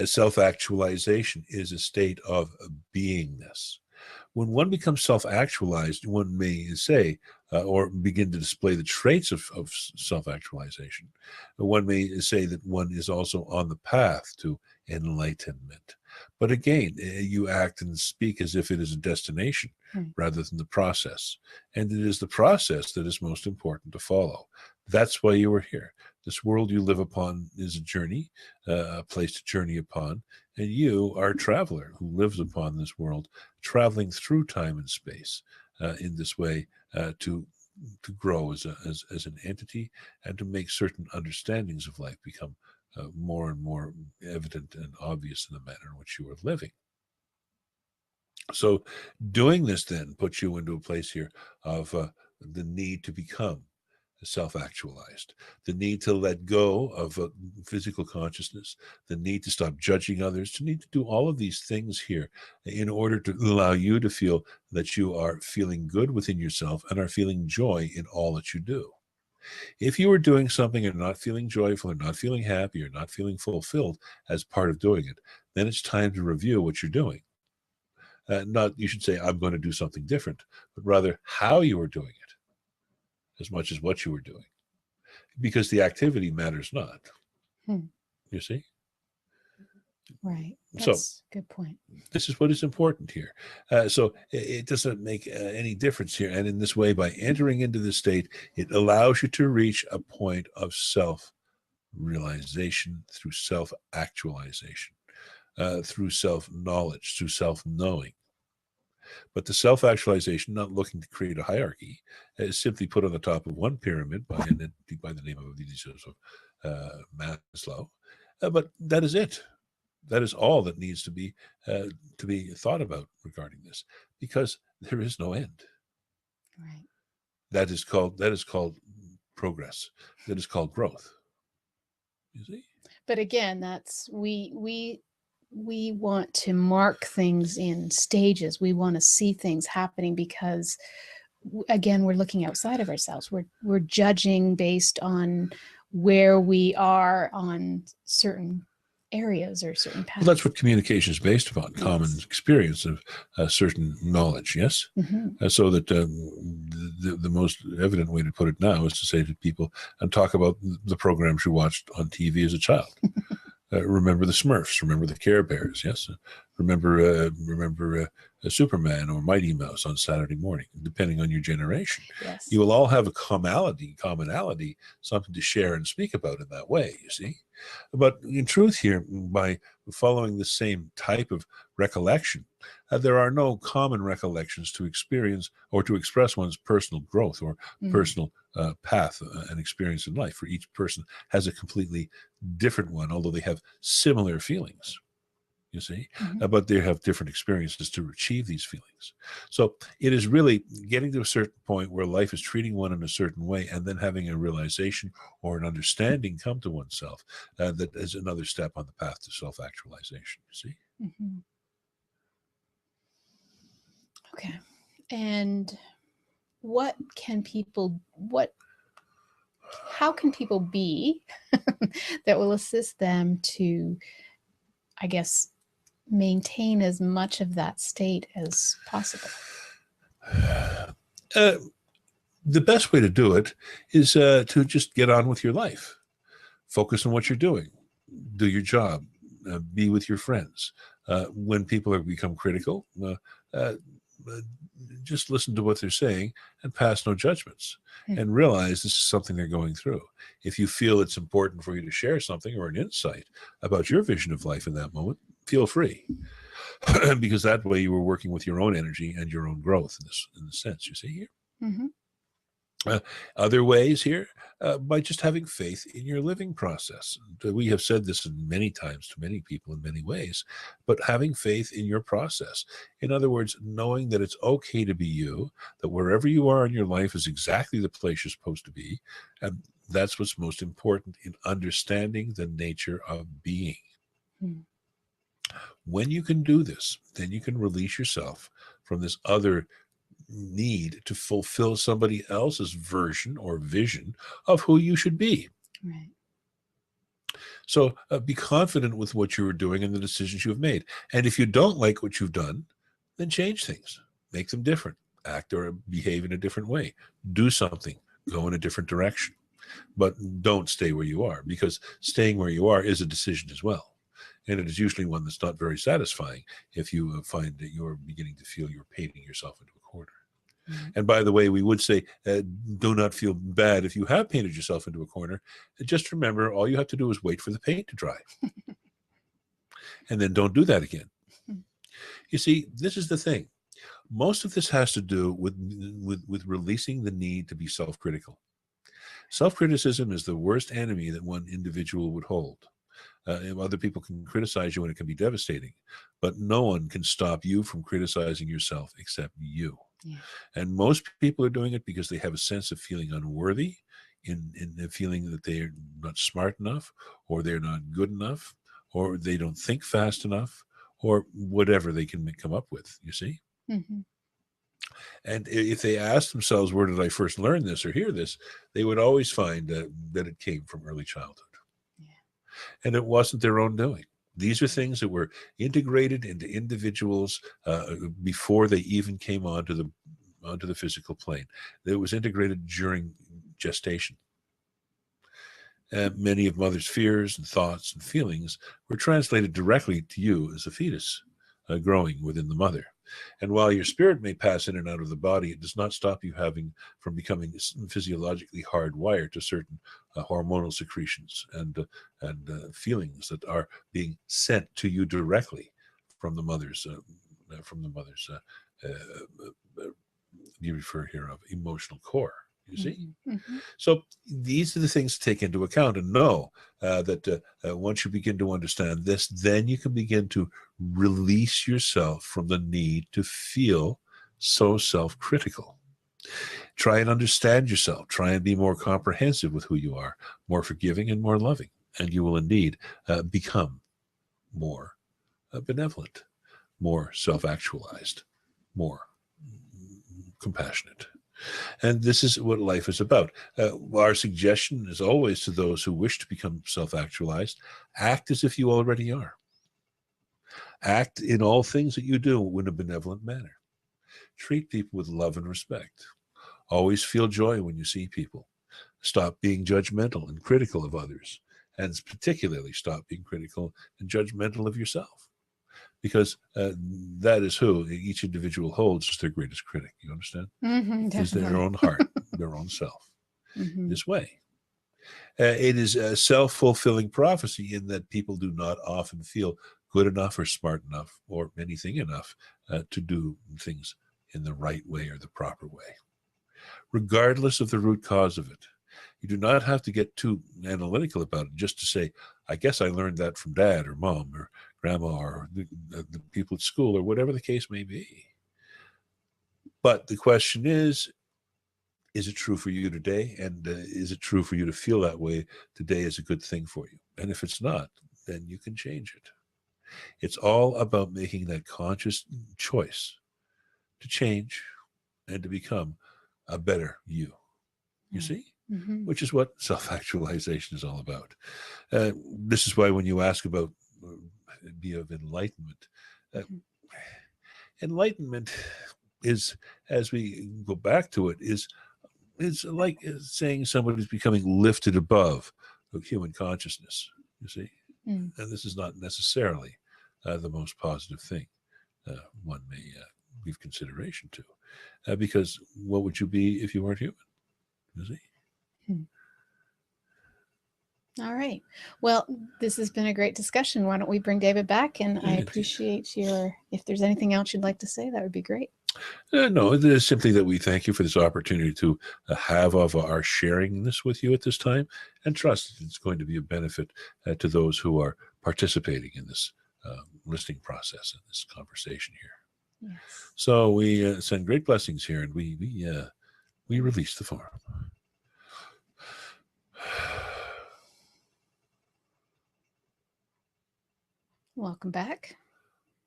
Self-actualization is a state of beingness. When one becomes self-actualized, one may say, or begin to display the traits of self-actualization, one may say that one is also on the path to enlightenment. But again, you act and speak as if it is a destination rather than the process. And it is the process that is most important to follow. That's why you are here. This world you live upon is a journey, a place to journey upon. And you are a traveler who lives upon this world, traveling through time and space in this way to grow as an entity and to make certain understandings of life become more and more evident and obvious in the manner in which you are living. So doing this then puts you into a place here of the need to become self-actualized, the need to let go of physical consciousness, the need to stop judging others, to need to do all of these things here in order to allow you to feel that you are feeling good within yourself and are feeling joy in all that you do. If you are doing something and not feeling joyful or not feeling happy or not feeling fulfilled as part of doing it, then it's time to review what you're doing. Not you should say, I'm going to do something different, but rather how you are doing it as much as what you are doing. Because the activity matters not. You see? Right. That's a good point. This is what is important here. So it doesn't make any difference here. And in this way, by entering into this state, it allows you to reach a point of self-realization through self-actualization, through self-knowledge, through self-knowing. But the self-actualization, not looking to create a hierarchy, is simply put on the top of one pyramid by the name of Maslow. But that is it. That is all that needs to be thought about regarding this, because there is no end. Right. That is called progress. That is called growth. You see. But again, that's we want to mark things in stages. We want to see things happening because, again, we're looking outside of ourselves. We're judging based on where we are on certain areas or certain paths. Well, that's what communication is based upon, common experience of certain knowledge, yes? So that the most evident way to put it now is to say to people and talk about the programs you watched on TV as a child. Remember the Smurfs, remember the Care Bears, yes? Remember Superman or Mighty Mouse on Saturday morning, depending on your generation. Yes. You will all have a commonality, something to share and speak about in that way, you see? But in truth here, by following the same type of recollection, there are no common recollections to experience or to express one's personal growth or personal path and experience in life. For each person has a completely different one, although they have similar feelings, you see, but they have different experiences to achieve these feelings. So it is really getting to a certain point where life is treating one in a certain way and then having a realization or an understanding come to oneself that is another step on the path to self-actualization, you see. Okay. And how can people be that will assist them to, I guess, maintain as much of that state as possible? The best way to do it is to just get on with your life. Focus on what you're doing. Do your job. be with your friends. When people become critical, just listen to what they're saying and pass no judgments, and realize this is something they're going through. If you feel it's important for you to share something or an insight about your vision of life in that moment, feel free. Because that way you were working with your own energy and your own growth in this sense, you see here. Mm-hmm. Other ways here, by just having faith in your living process. We have said this many times to many people in many ways, but having faith in your process. In other words, knowing that it's okay to be you, that wherever you are in your life is exactly the place you're supposed to be. And that's what's most important in understanding the nature of being. Mm. When you can do this, then you can release yourself from this other need to fulfill somebody else's version or vision of who you should be. Right. So be confident with what you are doing and the decisions you've made. And if you don't like what you've done, then change things, make them different, act or behave in a different way, do something, go in a different direction. But don't stay where you are, because staying where you are is a decision as well. And it is usually one that's not very satisfying if you find that you're beginning to feel you're painting yourself into a corner. Mm-hmm. And by the way, we would say, do not feel bad if you have painted yourself into a corner. Just remember, all you have to do is wait for the paint to dry. And then don't do that again. You see, this is the thing. Most of this has to do with releasing the need to be self-critical. Self-criticism is the worst enemy that one individual would hold. Other people can criticize you and it can be devastating, but no one can stop you from criticizing yourself except you. Yeah. And most people are doing it because they have a sense of feeling unworthy, in the feeling that they're not smart enough, or they're not good enough, or they don't think fast enough, or whatever they can come up with, you see? Mm-hmm. And if they ask themselves, where did I first learn this or hear this, they would always find that it came from early childhood. And it wasn't their own doing. These are things that were integrated into individuals before they even came onto the physical plane. It was integrated during gestation. Many of mother's fears and thoughts and feelings were translated directly to you as a fetus growing within the mother. And while your spirit may pass in and out of the body, it does not stop you from becoming physiologically hardwired to certain hormonal secretions and feelings that are being sent to you directly from the mother's you refer here of emotional core. You see? Mm-hmm. So these are the things to take into account, and know that once you begin to understand this, then you can begin to release yourself from the need to feel so self-critical. Try and understand yourself. Try and be more comprehensive with who you are, more forgiving and more loving, and you will indeed become more benevolent, more self-actualized, more compassionate. And this is what life is about. Our suggestion is always to those who wish to become self-actualized, act as if you already are. Act in all things that you do in a benevolent manner. Treat people with love and respect. Always feel joy when you see people. Stop being judgmental and critical of others, and particularly stop being critical and judgmental of yourself. Because that is who each individual holds as their greatest critic. You understand? Mm-hmm, is their own heart, their own self. Mm-hmm. This way. It is a self-fulfilling prophecy in that people do not often feel good enough or smart enough or anything enough to do things in the right way or the proper way, regardless of the root cause of it. You do not have to get too analytical about it just to say, I guess I learned that from dad or mom or grandma or the people at school or whatever the case may be. But the question is it true for you today? And is it true for you to feel that way today is a good thing for you? And if it's not, then you can change it. It's all about making that conscious choice to change and to become a better you. You see? Mm-hmm. Which is what self-actualization is all about. This is why when you ask about be of enlightenment, enlightenment is, as we go back to it, is like saying somebody's becoming lifted above human consciousness. You see, And this is not necessarily the most positive thing one may give consideration to. Because what would you be if you weren't human? You see? All right. Well, this has been a great discussion. Why don't we bring David back? And I appreciate if there's anything else you'd like to say, that would be great. No, it is simply that we thank you for this opportunity to have of our sharing this with you at this time, and trust that it's going to be a benefit to those who are participating in this listening process and this conversation here. Yes. So we send great blessings here, and we release the form. Welcome back.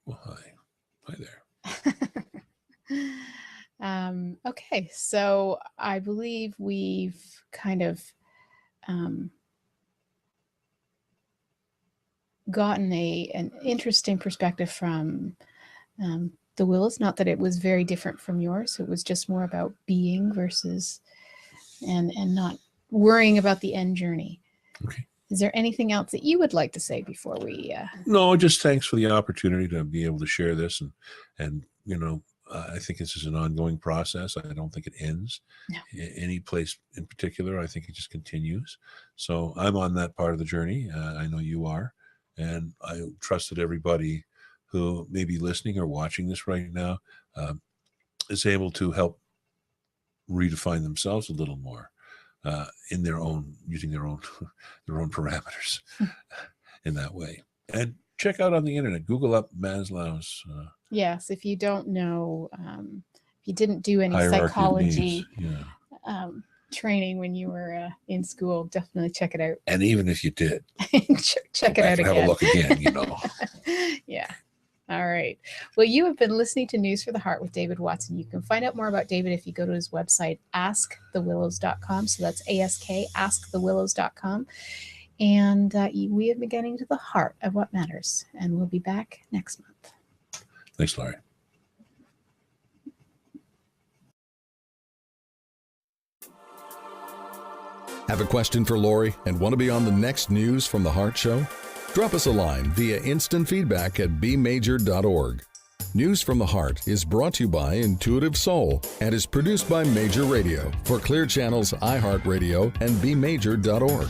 Well, hi there. Okay, so I believe we've kind of gotten an interesting perspective from the Willows. Not that it was very different from yours. It was just more about being versus and not worrying about the end journey. Okay. Is there anything else that you would like to say before we? No, just thanks for the opportunity to be able to share this, and I think this is an ongoing process. I don't think it ends any place in particular. I think it just continues. So I'm on that part of the journey. I know you are, and I trust that everybody who may be listening or watching this right now is able to help redefine themselves a little more. In their own, using their own parameters in that way. And check out on the internet, Google up Maslow's. Yes, if you don't know, if you didn't do any psychology training when you were in school, definitely check it out. And even if you did, check it out again. Have a look again, Yeah. All right. Well, you have been listening to News for the Heart with David Watson. You can find out more about David if you go to his website, askthewillows.com. So that's ASK, askthewillows.com. And we have been getting to the heart of what matters. And we'll be back next month. Thanks, Laurie. Have a question for Laurie and want to be on the next News from the Heart show? Drop us a line via instant feedback at bmajor.org. News from the Heart is brought to you by Intuitive Soul and is produced by Major Radio for Clear Channel's iHeartRadio and bmajor.org.